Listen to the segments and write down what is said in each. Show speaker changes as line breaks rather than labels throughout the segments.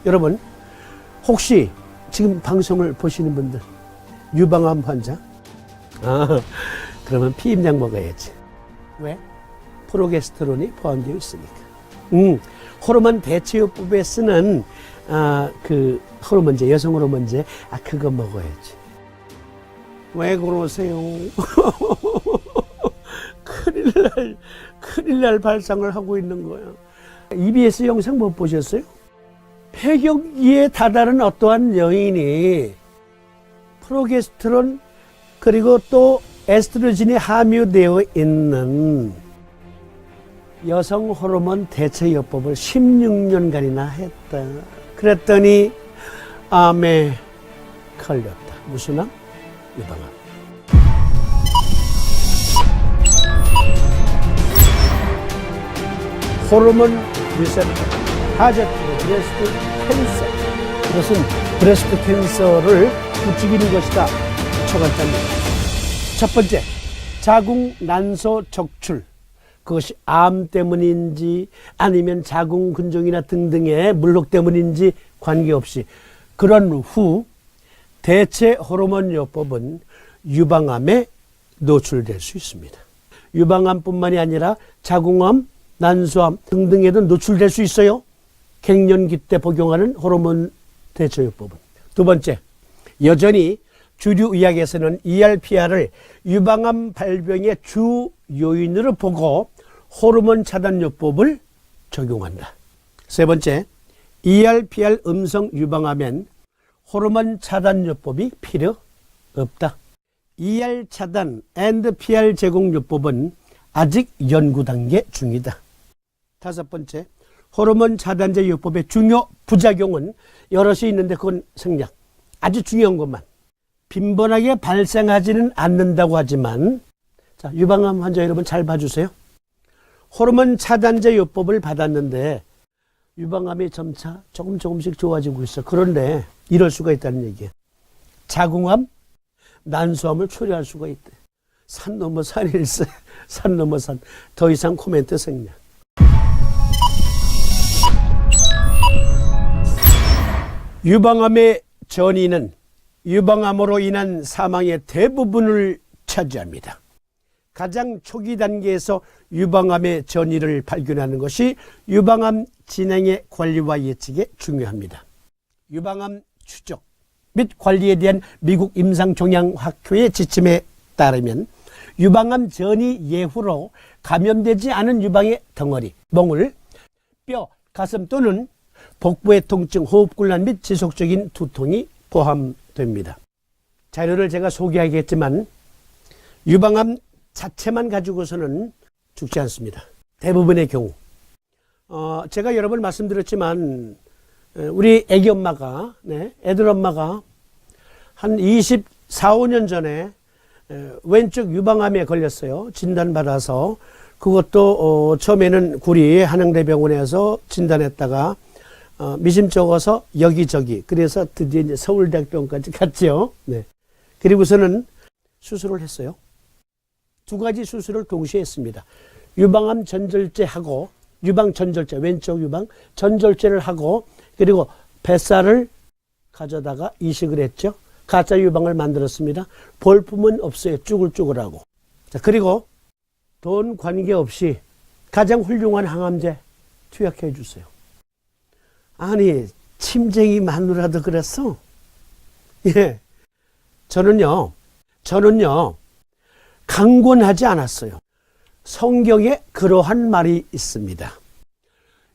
여러분, 혹시 지금 방송을 보시는 분들 유방암 환자? 그러면 피임약 먹어야지. 왜? 프로게스테론이 포함되어 있으니까. 호르몬 대체요법에 쓰는 그 호르몬제, 여성 호르몬제, 그거 먹어야지. 왜 그러세요? 큰일 날 발상을 하고 있는 거야. EBS 영상 못 보셨어요? 폐경기에 다다른 어떠한 여인이 프로게스테론 그리고 또 에스트로겐이 함유되어 있는 여성 호르몬 대체요법을 16년간이나 했다. 그랬더니 암에 걸렸다. 무슨 암? 유방암. 호르몬 리셉터, 타겟 브레스트 캔서. 이것은 브레스트 캔서를 부추기는 것이다. 초간단입니다. 첫 번째, 자궁 난소 적출. 그것이 암 때문인지 아니면 자궁 근종이나 등등의 물혹 때문인지 관계없이 그런 후 대체 호르몬 요법은 유방암에 노출될 수 있습니다. 유방암뿐만이 아니라 자궁암, 난소암 등등에도 노출될 수 있어요. 갱년기 때 복용하는 호르몬 대체 요법은. 두 번째, 여전히 주류 의학에서는 ERPR을 유방암 발병의 주 요인으로 보고 호르몬 차단요법을 적용한다. 세 번째, ERPR 음성 유방암엔 호르몬 차단요법이 필요 없다. ER 차단 and PR 제공요법은 아직 연구 단계 중이다. 다섯 번째, 호르몬 차단제 요법의 중요 부작용은 여럿이 있는데 그건 생략. 아주 중요한 것만. 빈번하게 발생하지는 않는다고 하지만, 자, 유방암 환자 여러분 잘 봐주세요. 호르몬 차단제 요법을 받았는데 유방암이 점차 조금씩 좋아지고 있어. 그런데 이럴 수가 있다는 얘기예요. 자궁암, 난소암을 초래할 수가 있대. 산 넘어 산일세, 산 넘어 산. 더 이상 코멘트 생략. 유방암의 전이는 유방암으로 인한 사망의 대부분을 차지합니다. 가장 초기 단계에서 유방암의 전이를 발견하는 것이 유방암 진행의 관리와 예측에 중요합니다. 유방암 추적 및 관리에 대한 미국 임상종양학회의 지침에 따르면 유방암 전이 예후로 감염되지 않은 유방의 덩어리, 멍울, 뼈, 가슴 또는 복부의 통증, 호흡곤란 및 지속적인 두통이 포함됩니다. 자료를 제가 소개하겠지만 유방암 자체만 가지고서는 죽지 않습니다. 대부분의 경우. 제가 여러 번 말씀드렸지만 우리 애기 엄마가, 애들 엄마가 한 24, 5년 전에 왼쪽 유방암에 걸렸어요. 진단받아서. 그것도 처음에는 구리 한양대병원에서 진단했다가 미심쩍어서 여기저기. 그래서 드디어 이제 서울대학병원까지 갔죠. 네. 그리고서는 수술을 했어요. 두 가지 수술을 동시에 했습니다. 유방암 전절제하고 유방 전절제, 왼쪽 유방 전절제를 하고 그리고 뱃살을 가져다가 이식을 했죠. 가짜 유방을 만들었습니다. 볼품은 없어요. 쭈글쭈글하고. 자, 그리고 돈 관계없이 가장 훌륭한 항암제 투약해 주세요. 아니, 침쟁이 마누라도 그랬어? 예. 저는요, 강권하지 않았어요. 성경에 그러한 말이 있습니다.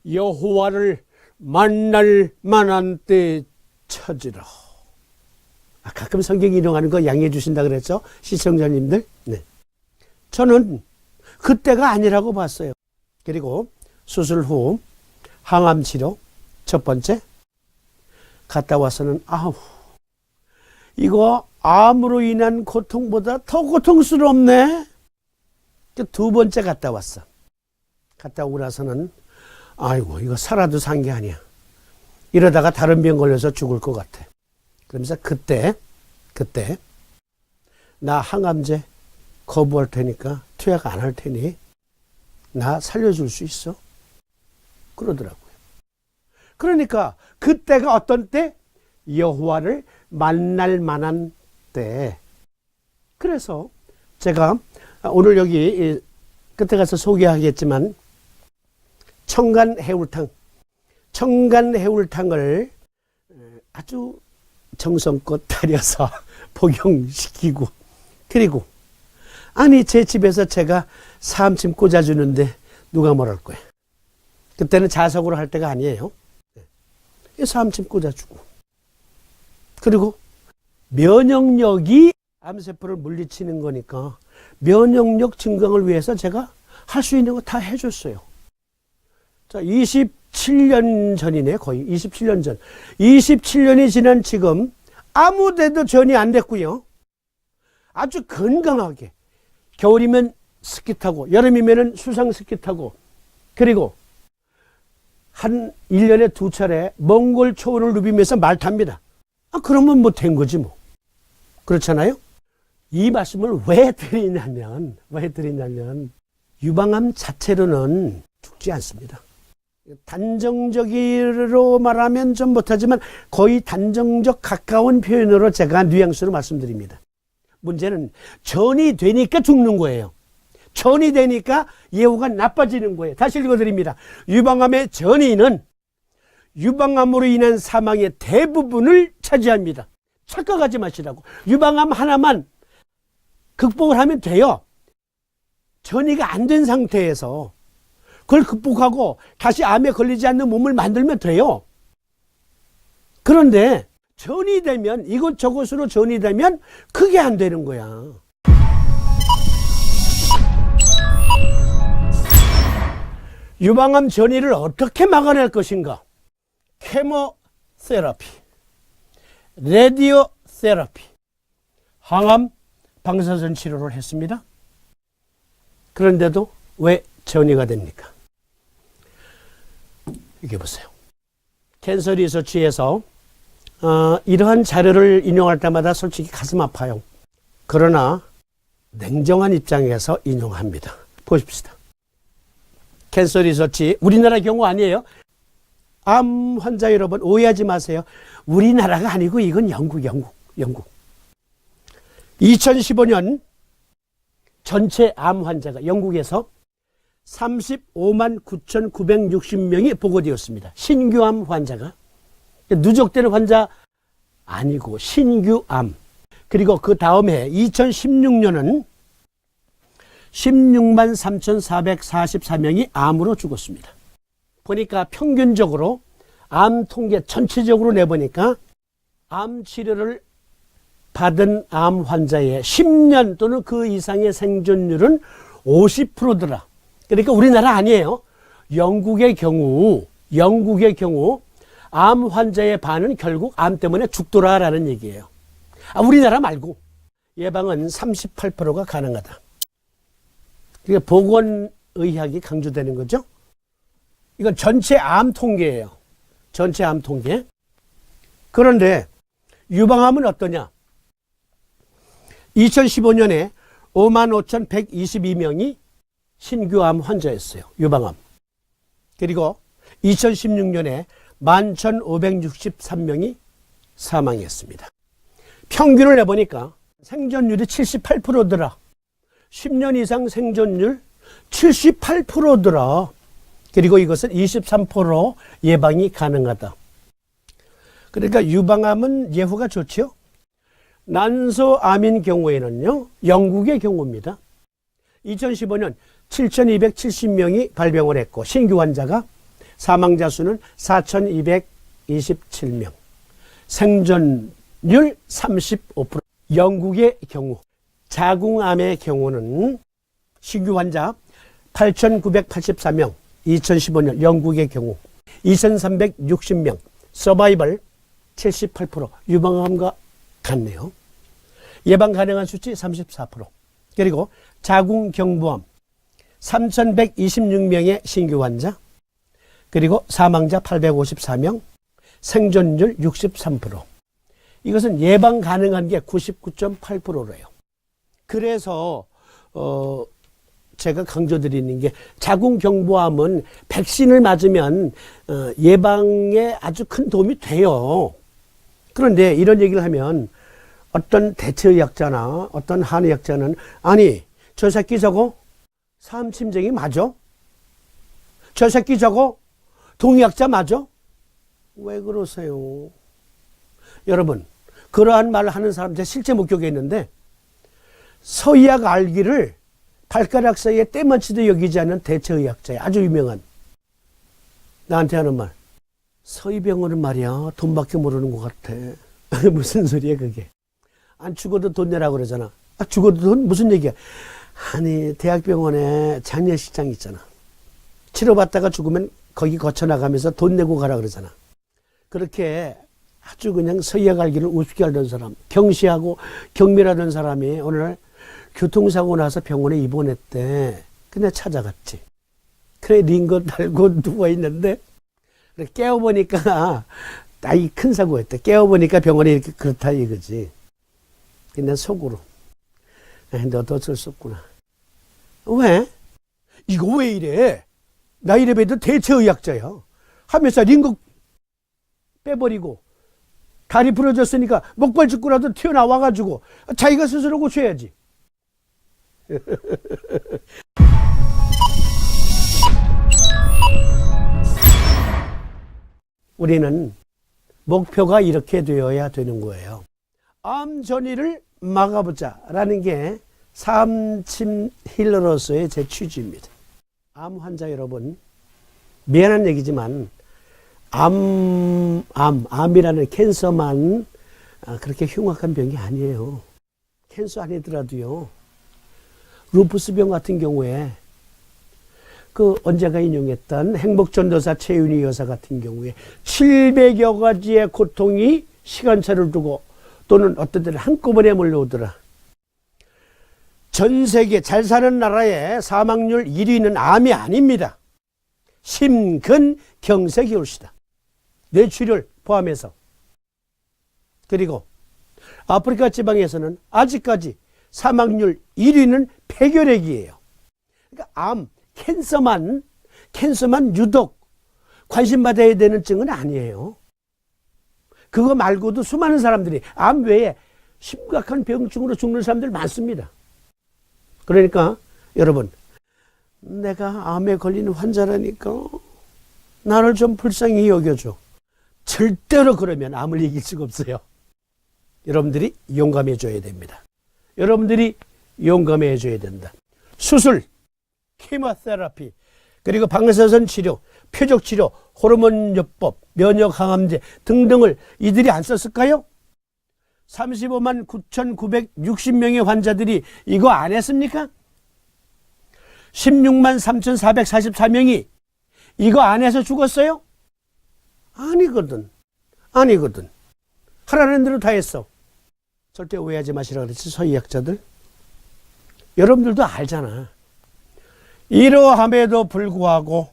여호와를 만날 만한 때 찾으라. 가끔 성경 인용하는 거 양해해 주신다 그랬죠? 시청자님들. 네. 저는 그때가 아니라고 봤어요. 그리고 수술 후 항암 치료 첫 번째 갔다 와서는 이거 암으로 인한 고통보다 더 고통스럽네. 두 번째 갔다 왔어. 갔다 오고 나서는 아이고 이거 살아도 산 게 아니야. 이러다가 다른 병 걸려서 죽을 것 같아. 그러면서 그때 나 항암제 거부할 테니까 투약 안 할 테니 나 살려줄 수 있어? 그러더라고요. 그러니까 그때가 어떤 때? 여호와를 만날 만한 때. 그래서 제가 오늘 여기 끝에 가서 소개하겠지만 청간해울탕을 아주 정성껏 다려서 복용시키고, 그리고 아니 제 집에서 제가 사암침 꽂아주는데 누가 뭐랄 거예요. 그때는 자석으로 할 때가 아니에요. 사암침 꽂아주고, 그리고 면역력이 암세포를 물리치는 거니까 면역력 증강을 위해서 제가 할 수 있는 거 다 해줬어요. 자, 27년 전이네. 거의 27년 전. 27년이 지난 지금 아무 데도 전이 안 됐고요. 아주 건강하게 겨울이면 스키 타고 여름이면 수상 스키 타고, 그리고 한 1년에 2차례 몽골 초원을 누비면서 말 탑니다. 그러면 뭐 된 거지 뭐. 그렇잖아요? 이 말씀을 왜 드리냐면 유방암 자체로는 죽지 않습니다. 단정적으로 말하면 좀 못하지만 거의 단정적 가까운 표현으로 제가 뉘앙스로 말씀드립니다. 문제는 전이 되니까 죽는 거예요. 전이 되니까 예후가 나빠지는 거예요. 다시 읽어드립니다. 유방암의 전이는 유방암으로 인한 사망의 대부분을 차지합니다. 착각하지 마시라고. 유방암 하나만 극복을 하면 돼요. 전이가 안 된 상태에서 그걸 극복하고 다시 암에 걸리지 않는 몸을 만들면 돼요. 그런데 전이 되면, 이것저것으로 전이 되면 그게 안 되는 거야. 유방암 전이를 어떻게 막아낼 것인가? 케모세라피, 라디오 세라피, 항암 방사선 치료를 했습니다. 그런데도 왜 전이가 됩니까? 이게 보세요. 캔서 리서치에서 이러한 자료를 인용할 때마다 솔직히 가슴 아파요. 그러나 냉정한 입장에서 인용합니다. 보십시다. 캔서 리서치, 우리나라 경우 아니에요. 암 환자 여러분 오해하지 마세요. 우리나라가 아니고 이건 영국. 2015년 전체 암 환자가 영국에서 35만 9,960명이 보고되었습니다. 신규 암 환자가. 누적되는 환자 아니고 신규 암. 그리고 그 다음 해 2016년은 16만 3,444명이 암으로 죽었습니다. 보니까 평균적으로 암 통계 전체적으로 내보니까 암 치료를 받은 암 환자의 10년 또는 그 이상의 생존율은 50%더라. 그러니까 우리나라 아니에요. 영국의 경우 암 환자의 반은 결국 암 때문에 죽더라라는 얘기예요. 우리나라 말고 예방은 38%가 가능하다. 그게 보건의학이 강조되는 거죠. 이건 전체 암 통계예요. 전체 암 통계. 그런데 유방암은 어떠냐? 2015년에 55,122명이 신규 암 환자였어요. 유방암. 그리고 2016년에 11,563명이 사망했습니다. 평균을 내보니까 생존율이 78%더라. 10년 이상 생존율 78%더라. 그리고 이것은 23% 예방이 가능하다. 그러니까 유방암은 예후가 좋죠. 난소암인 경우에는요, 영국의 경우입니다. 2015년 7,270명이 발병을 했고 신규 환자가, 사망자 수는 4,227명. 생존율 35%. 영국의 경우, 자궁암의 경우는 신규 환자 8,984명. 2015년 영국의 경우 2,360명. 서바이벌 78%. 유방암과 같네요. 예방 가능한 수치 34%. 그리고 자궁경부암 3,126명의 신규 환자, 그리고 사망자 854명, 생존율 63%. 이것은 예방 가능한 게 99.8%래요. 그래서 제가 강조드리는 게 자궁경부암은 백신을 맞으면 예방에 아주 큰 도움이 돼요. 그런데 이런 얘기를 하면 어떤 대체의학자나 어떤 한의학자는 아니 저 새끼 저거 사암침쟁이 맞아? 저 새끼 저거 동의학자 맞아? 왜 그러세요? 여러분 그러한 말을 하는 사람 제가 실제 목격했는데 서의학 알기를 발가락 사이에 때만치도 여기지 않는 대체의학자예요. 아주 유명한. 나한테 하는 말. 서의병원은 말이야 돈밖에 모르는 것 같아. 무슨 소리야 그게. 안 죽어도 돈 내라고 그러잖아. 아, 죽어도 돈? 무슨 얘기야. 아니 대학병원에 장례식장 있잖아. 치료받다가 죽으면 거기 거쳐나가면서 돈 내고 가라 그러잖아. 그렇게 아주 그냥 서의학 알기를 우습게 알던 사람, 경시하고 경멸하던 사람이 오늘 교통사고 나서 병원에 입원했대. 근데 찾아갔지. 그래 링거 달고 누워있는데 깨워보니까 나이 큰 사고였대. 깨워보니까 병원에 이렇게 그렇다 이거지. 근데 속으로 너도 어쩔 수 없구나. 왜? 이거 왜 이래? 나 이래봬도 대체의학자야. 하면서 링거 빼버리고 다리 부러졌으니까 목발 짚고라도 튀어나와가지고 자기가 스스로 고쳐야지. 우리는 목표가 이렇게 되어야 되는 거예요. 암 전이를 막아보자 라는 게 사암침 힐러로서의 제 취지입니다. 암 환자 여러분, 미안한 얘기지만 암이라는 캔서만 그렇게 흉악한 병이 아니에요. 캔서 아니더라도요. 루푸스병 같은 경우에 언제가 인용했던 행복전도사 최윤희 여사 같은 경우에 700여 가지의 고통이 시간차를 두고 또는 어떤 때는 한꺼번에 몰려오더라. 전 세계 잘 사는 나라의 사망률 1위는 암이 아닙니다. 심근경색이올시다. 뇌출혈 포함해서. 그리고 아프리카 지방에서는 아직까지 사망률 1위는 폐결핵이에요. 그러니까 암, 캔서만 유독 관심받아야 되는 증은 아니에요. 그거 말고도 수많은 사람들이 암 외에 심각한 병증으로 죽는 사람들 많습니다. 그러니까 여러분, 내가 암에 걸리는 환자라니까 나를 좀 불쌍히 여겨줘. 절대로 그러면 암을 이길 수가 없어요. 여러분들이 용감해져야 됩니다. 여러분들이 용감해져야 된다. 수술, 케모테라피, 그리고 방사선 치료, 표적 치료, 호르몬요법, 면역 항암제 등등을 이들이 안 썼을까요? 35만 9,960명의 환자들이 이거 안 했습니까? 16만 3,444명이 이거 안 해서 죽었어요? 아니거든. 하라는 대로 다 했어. 절대 오해하지 마시라 그랬지, 서의학자들. 여러분들도 알잖아. 이러함에도 불구하고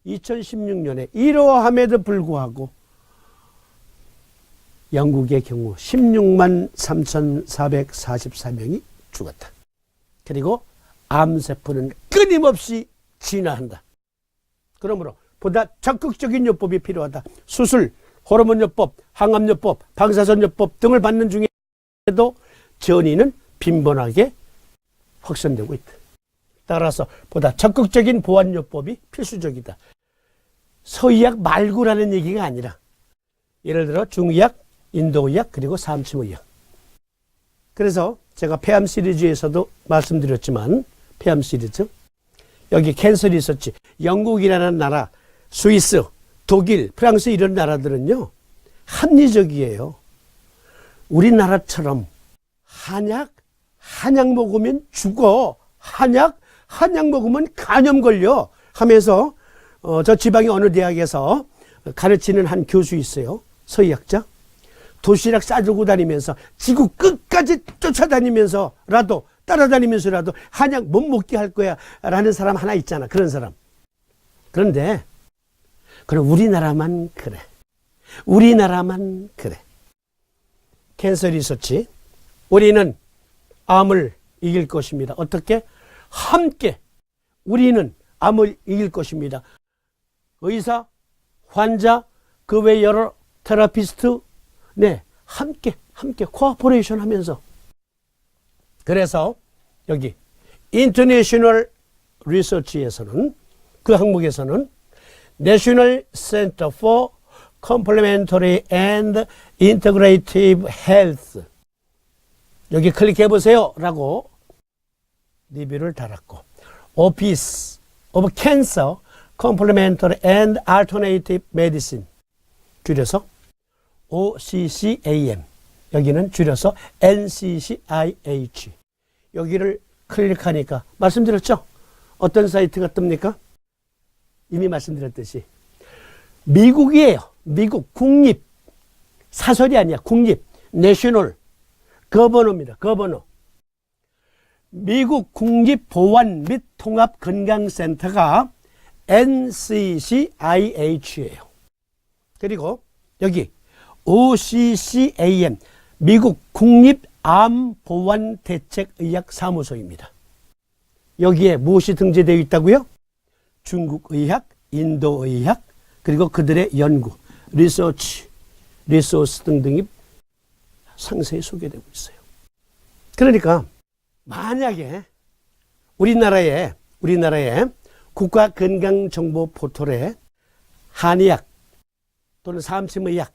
2016년에 이러함에도 불구하고 영국의 경우 16만 3,444명이 죽었다. 그리고 암세포는 끊임없이 진화한다. 그러므로 보다 적극적인 요법이 필요하다. 수술, 호르몬요법, 항암요법, 방사선요법 등을 받는 중에도 전이는 빈번하게 확산되고 있다. 따라서 보다 적극적인 보완요법이 필수적이다. 서의학 말고라는 얘기가 아니라 예를 들어 중의학, 인도의학, 그리고 사암침의학. 그래서 제가 폐암 시리즈에서도 말씀드렸지만 폐암 시리즈 여기 캔슬이 있었지. 영국이라는 나라, 스위스, 독일, 프랑스 이런 나라들은요 합리적이에요. 우리나라처럼 한약 먹으면 죽어. 한약 먹으면 간염 걸려 하면서 저 지방의 어느 대학에서 가르치는 한 교수 있어요. 서의학자. 도시락 싸들고 다니면서 지구 끝까지 쫓아다니면서라도 따라다니면서라도 한약 못 먹게 할 거야 라는 사람 하나 있잖아. 그런 사람. 그런데 그럼 우리나라만 그래. 캔서 리서치. 우리는 암을 이길 것입니다. 어떻게? 함께 우리는 암을 이길 것입니다. 의사, 환자, 그 외 여러 테라피스트, 네, 함께 코퍼레이션 하면서. 그래서 여기 인터내셔널 리서치에서는, 그 항목에서는 National Center for Complementary and Integrative Health, 여기 클릭해 보세요 라고 리뷰를 달았고, Office of Cancer Complementary and Alternative Medicine, 줄여서 OCCAM, 여기는 줄여서 NCCIH, 여기를 클릭하니까 말씀드렸죠? 어떤 사이트가 뜹니까? 이미 말씀드렸듯이 미국이에요. 미국 국립, 사설이 아니야. 국립, 내셔널 거버너입니다. 거버너. 미국 국립보안 및 통합건강센터가 NCCIH예요. 그리고 여기 OCCAM, 미국 국립암보안대책의학사무소입니다. 여기에 무엇이 등재되어 있다고요? 중국의학, 인도의학, 그리고 그들의 연구, 리서치, 리소스 등등이 상세히 소개되고 있어요. 그러니까 만약에 우리나라의 국가건강정보포털에 한의학 또는 삼침의학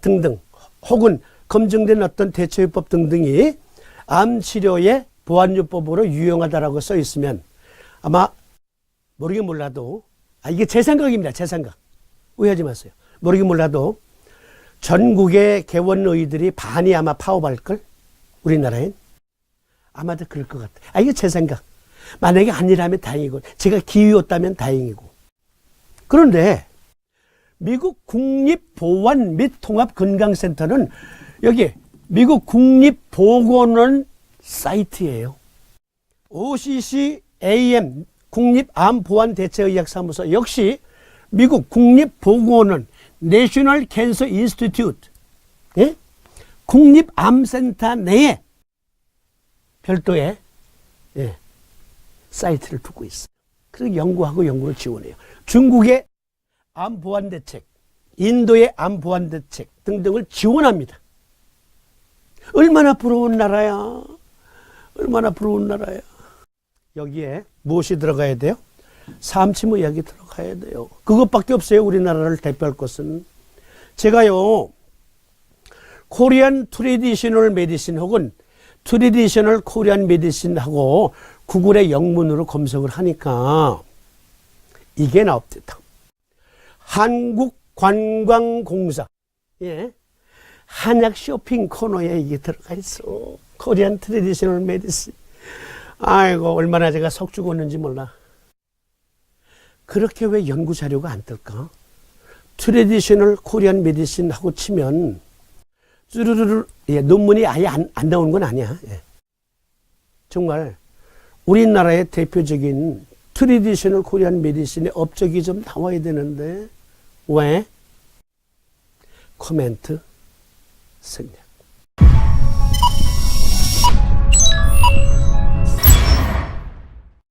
등등, 혹은 검증된 어떤 대처요법 등등이 암치료의 보완요법으로 유용하다라고 써 있으면 아마 모르긴 몰라도, 이게 제 생각입니다. 제 생각. 오해하지 마세요. 모르긴 몰라도 전국의 개원의들이 반이 아마 파업할걸? 우리나라엔? 아마도 그럴 것 같아. 이게 제 생각. 만약에 아니라면 다행이고, 제가 기회였다면 다행이고. 그런데 미국 국립보안 및 통합건강센터는 여기 미국 국립보건원 사이트예요. OCCAM 국립암보안대책의학사무소, 역시 미국 국립보건원 내셔널 캔서 인스티튜트, 예? 국립암센터 내에 별도의 사이트를 두고 있어요. 그래서 연구를 지원해요. 중국의 암보안대책, 인도의 암보안대책 등등을 지원합니다. 얼마나 부러운 나라야. 얼마나 부러운 나라야. 여기에 무엇이 들어가야 돼요? 삼침의학이 들어가야 돼요. 그것밖에 없어요. 우리나라를 대표할 것은. 제가요, 코리안 트레디셔널 메디신 혹은 트레디셔널 코리안 메디신하고 구글의 영문으로 검색을 하니까 이게 나옵니다. 한국관광공사, 예, 한약 쇼핑 코너에 이게 들어가 있어. 코리안 트레디셔널 메디신. 아이고, 얼마나 제가 석 죽었는지 몰라. 그렇게 왜 연구 자료가 안 뜰까? 트레디셔널 코리안 메디신 하고 치면 쭈르르르, 예, 논문이 아예 안 나오는 건 아니야. 예. 정말 우리나라의 대표적인 트레디셔널 코리안 메디신의 업적이 좀 나와야 되는데 왜? 코멘트 생략.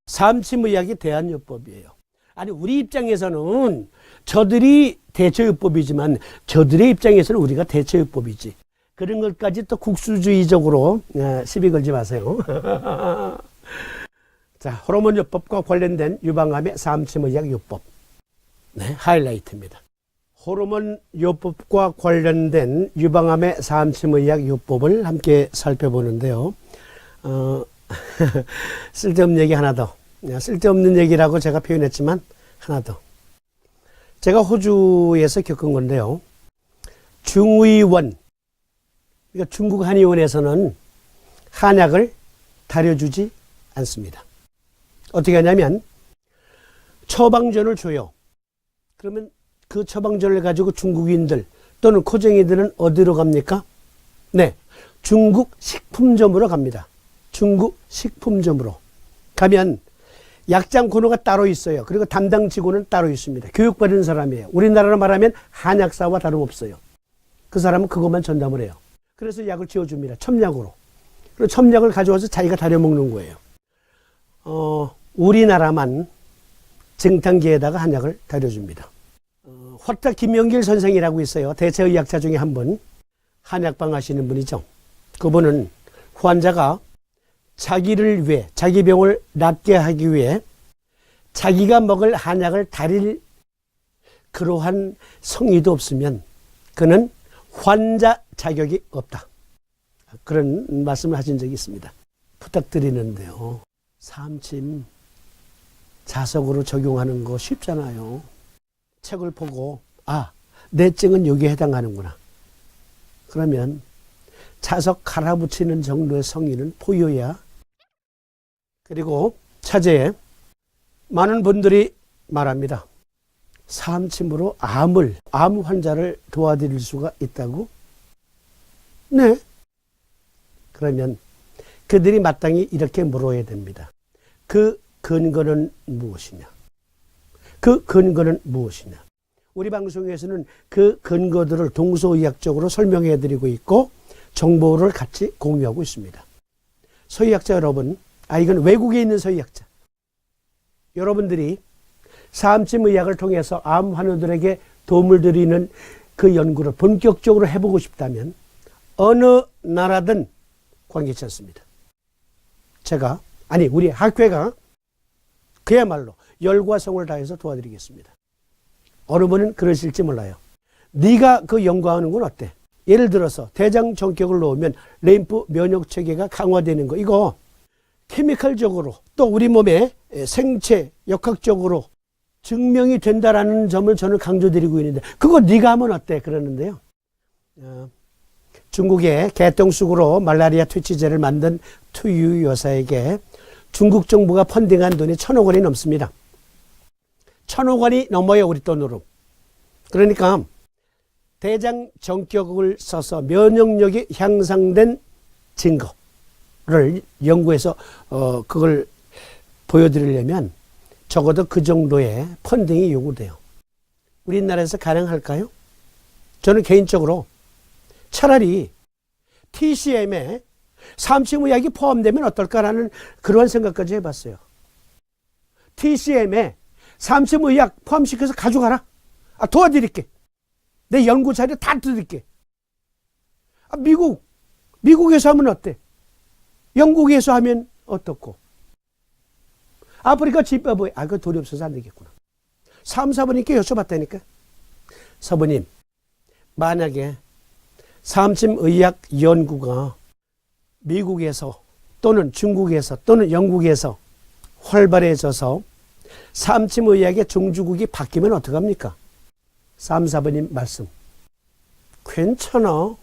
삼침의학이 대안요법이에요. 아니, 우리 입장에서는 저들이 대처요법이지만 저들의 입장에서는 우리가 대처요법이지. 그런 것까지 또 국수주의적으로 시비 걸지 마세요. 자, 호르몬요법과 관련된 유방암의 삼침의학 요법. 네, 하이라이트입니다. 호르몬요법과 관련된 유방암의 삼침의학 요법을 함께 살펴보는데요. 쓸데없는 얘기 하나 더. 쓸데없는 얘기라고 제가 표현했지만 하나 더. 제가 호주에서 겪은 건데요. 중의원, 그러니까 중국 한의원에서는 한약을 다려주지 않습니다. 어떻게 하냐면 처방전을 줘요. 그러면 그 처방전을 가지고 중국인들 또는 코쟁이들은 어디로 갑니까? 네, 중국 식품점으로 갑니다. 중국 식품점으로 가면 약장 코너가 따로 있어요. 그리고 담당 직원은 따로 있습니다. 교육받은 사람이에요. 우리나라로 말하면 한약사와 다름없어요. 그 사람은 그것만 전담을 해요. 그래서 약을 지어줍니다. 첨약으로. 그리고 첨약을 가져와서 자기가 다려 먹는 거예요. 우리나라만 정탕기에다가 한약을 다려줍니다. 화타 김영길 선생이라고 있어요. 대체의학자 중에 한 분, 한약방 하시는 분이죠. 그분은 환자가 자기를 위해, 자기 병을 낫게 하기 위해 자기가 먹을 한약을 다릴 그러한 성의도 없으면 그는 환자 자격이 없다. 그런 말씀을 하신 적이 있습니다. 부탁드리는데요. 삼침 자석으로 적용하는 거 쉽잖아요. 책을 보고 내 증은 여기에 해당하는구나. 그러면 자석 갈아붙이는 정도의 성의는 보여야. 그리고 차제에 많은 분들이 말합니다. 삼침으로 암 환자를 도와드릴 수가 있다고? 네. 그러면 그들이 마땅히 이렇게 물어야 됩니다. 그 근거는 무엇이냐? 그 근거는 무엇이냐? 우리 방송에서는 그 근거들을 동서의학적으로 설명해 드리고 있고 정보를 같이 공유하고 있습니다. 서의학자 여러분, 이건 외국에 있는 서의학자. 여러분들이 삼침 의학을 통해서 암 환우들에게 도움을 드리는 그 연구를 본격적으로 해보고 싶다면 어느 나라든 관계치 않습니다. 우리 학회가 그야말로 열과 성을 다해서 도와드리겠습니다. 어느 분은 그러실지 몰라요. 네가 그 연구하는 건 어때? 예를 들어서 대장 정격을 놓으면 림프 면역 체계가 강화되는 거, 이거 케미컬적으로 또 우리 몸의 생체 역학적으로 증명이 된다라는 점을 저는 강조드리고 있는데 그거 네가 하면 어때? 그러는데요. 중국의 개똥쑥으로 말라리아 퇴치제를 만든 투유 여사에게 중국 정부가 펀딩한 돈이 1,000억 원이 넘습니다. 1,000억 원이 넘어요, 우리 돈으로. 그러니까 대장 정격을 써서 면역력이 향상된 증거를 연구해서 그걸 보여드리려면 적어도 그 정도의 펀딩이 요구돼요. 우리나라에서 가능할까요? 저는 개인적으로 차라리 TCM에 삼침의학이 포함되면 어떨까라는 그런 생각까지 해봤어요. TCM에 삼침의학 포함시켜서 가져가라. 도와드릴게. 내 연구 자료 다 드릴게. 미국에서 하면 어때? 영국에서 하면 어떻고? 아프리카 집밥이 그 돈이 없어서 안 되겠구나. 사부님께 여쭤봤다니까. 사부님, 만약에 삼침의학 연구가 미국에서 또는 중국에서 또는 영국에서 활발해져서 삼침의학의 종주국이 바뀌면 어떡합니까? 사부님 말씀. 괜찮아.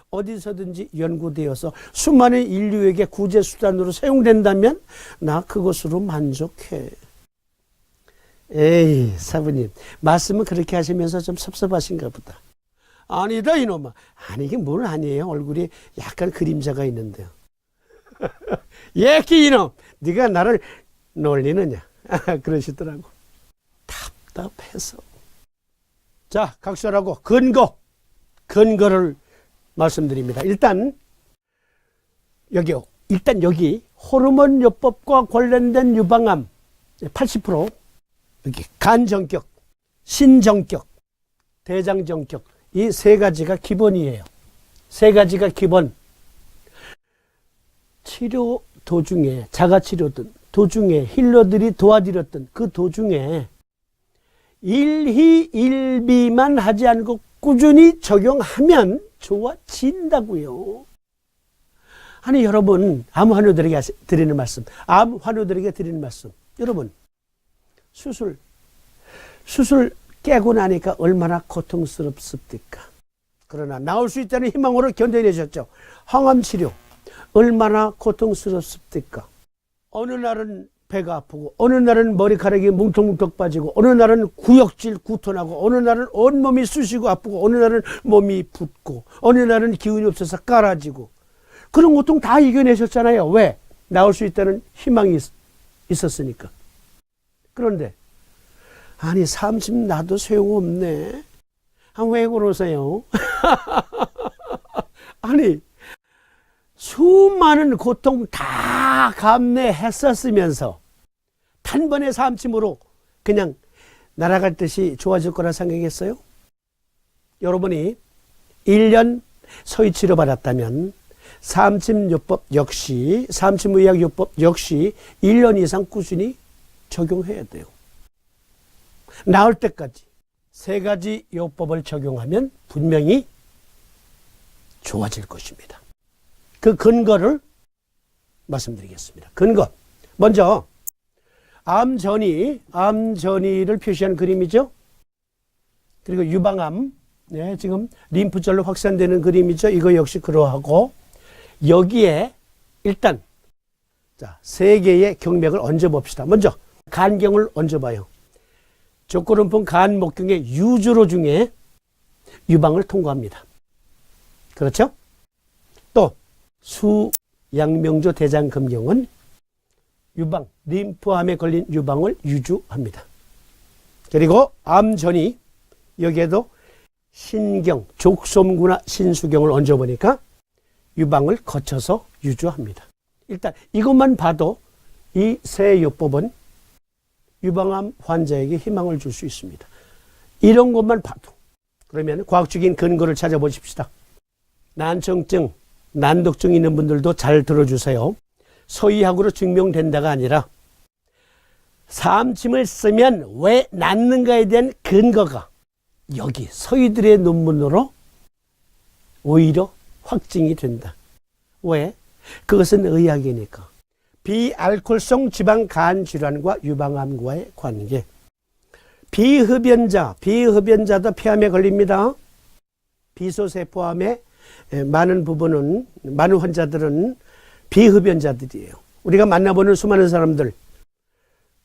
어디서든지 연구되어서 수많은 인류에게 구제수단으로 사용된다면 나 그것으로 만족해. 에이, 사부님, 말씀은 그렇게 하시면서 좀 섭섭하신가 보다. 아니다, 이놈아. 이게 뭘 아니에요. 얼굴이 약간 그림자가 있는데요. 예끼 이놈, 네가 나를 놀리느냐. 그러시더라고. 답답해서. 자, 각설하고 근거를 말씀드립니다. 일단 여기 호르몬 요법과 관련된 유방암 80%, 여기 간정격, 신정격, 대장정격, 이 세 가지가 기본이에요. 세 가지가 기본. 치료 도중에, 자가치료든 도중에 힐러들이 도와드렸던 그 도중에 일희일비만 하지 않고 꾸준히 적용하면 좋아진다고요. 여러분, 암 환우들에게 드리는 말씀, 여러분, 수술 깨고 나니까 얼마나 고통스럽습니까? 그러나 나올 수 있다는 희망으로 견뎌내셨죠. 항암치료 얼마나 고통스럽습니까? 어느 날은 배가 아프고, 어느 날은 머리카락이 뭉텅뭉텅 빠지고, 어느 날은 구역질 구토나고, 어느 날은 온몸이 쑤시고 아프고, 어느 날은 몸이 붓고, 어느 날은 기운이 없어서 깔아지고, 그런 고통 다 이겨내셨잖아요. 왜? 나올 수 있다는 희망이 있었으니까. 그런데 삼침 나도 소용없네. 왜 그러세요? 수많은 고통 다 감내했었으면서 단번에 삼침으로 그냥 날아갈 듯이 좋아질 거라 생각했어요? 여러분이 1년 서희 치료받았다면 삼침요법 역시, 삼침의학요법 역시 1년 이상 꾸준히 적용해야 돼요. 나을 때까지 3가지 요법을 적용하면 분명히 좋아질 것입니다. 그 근거를 말씀드리겠습니다. 근거. 먼저 암전이를 표시한 그림이죠. 그리고 유방암, 네, 지금 림프절로 확산되는 그림이죠. 이거 역시 그러하고 여기에 일단 자, 3개의 경맥을 얹어 봅시다. 먼저 간경을 얹어 봐요. 족구름풍 간목경의 유주로 중에 유방을 통과합니다. 그렇죠? 또 수양명조 대장금경은 유방, 림프암에 걸린 유방을 유주합니다. 그리고 암전이 여기에도 신경, 족솜구나 신수경을 얹어보니까 유방을 거쳐서 유주합니다. 일단 이것만 봐도 이 세 요법은 유방암 환자에게 희망을 줄 수 있습니다. 이런 것만 봐도. 그러면 과학적인 근거를 찾아보십시다. 난청증, 난독증 있는 분들도 잘 들어주세요. 서의학으로 증명된다가 아니라 삼침을 쓰면 왜 낫는가에 대한 근거가 여기 서의들의 논문으로 오히려 확증이 된다. 왜? 그것은 의학이니까. 비알코올성 지방 간 질환과 유방암과의 관계. 비흡연자도 폐암에 걸립니다. 비소세포암의 많은 부분은, 많은 환자들은 비흡연자들이에요. 우리가 만나보는 수많은 사람들,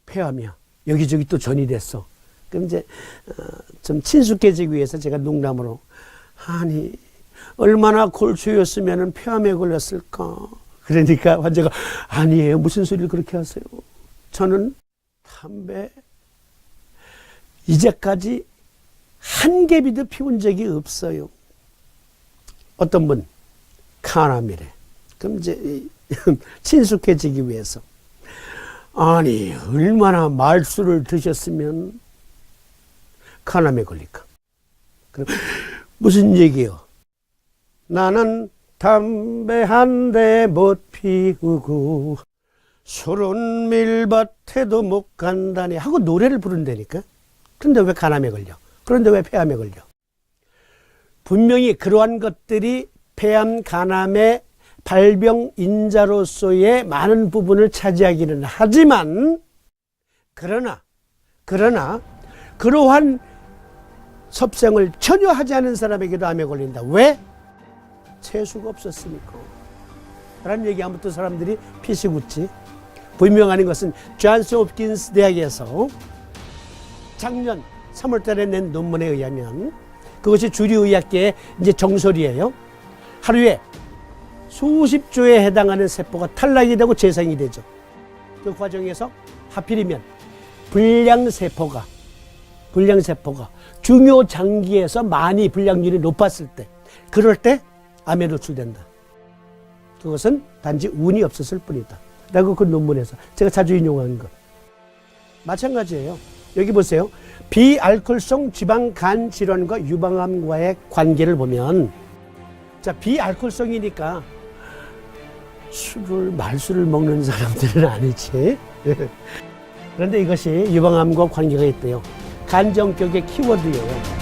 폐암이야. 여기저기 또 전이 됐어. 그럼 이제, 좀 친숙해지기 위해서 제가 농담으로, 아니, 얼마나 골초였으면 폐암에 걸렸을까. 그러니까 환자가, 아니에요. 무슨 소리를 그렇게 하세요. 저는 담배, 이제까지 한 개비도 피운 적이 없어요. 어떤 분, 칸암이래. 그럼 이제 친숙해지기 위해서. 아니, 얼마나 말수를 드셨으면 칸암에 걸릴까? 그럼 무슨 얘기예요? 나는 담배 한 대 못 피우고 술은 밀밭에도 못 간다니 하고 노래를 부른다니까. 그런데 왜 간암에 걸려? 그런데 왜 폐암에 걸려? 분명히 그러한 것들이 폐암, 간암의 발병 인자로서의 많은 부분을 차지하기는 하지만 그러나 그러한 섭생을 전혀 하지 않은 사람에게도 암에 걸린다. 왜? 재수가 없었으니까. 라는 얘기하면 또 사람들이 피식 웃지. 분명한 것은 존스 홉킨스 대학에서 작년 3월달에 낸 논문에 의하면 그것이 주류의학계의 이제 정설이에요. 하루에 수십 조에 해당하는 세포가 탈락이 되고 재생이 되죠. 그 과정에서 하필이면 불량세포가 중요 장기에서 많이 불량률이 높았을 때, 그럴 때 암에 노출된다. 그것은 단지 운이 없었을 뿐이다. 라고 그 논문에서 제가 자주 인용한 것. 마찬가지예요. 여기 보세요. 비알코올성 지방 간 질환과 유방암과의 관계를 보면, 자, 비알코올성이니까 말술을 먹는 사람들은 아니지. 그런데 이것이 유방암과 관계가 있대요. 간정격의 키워드예요.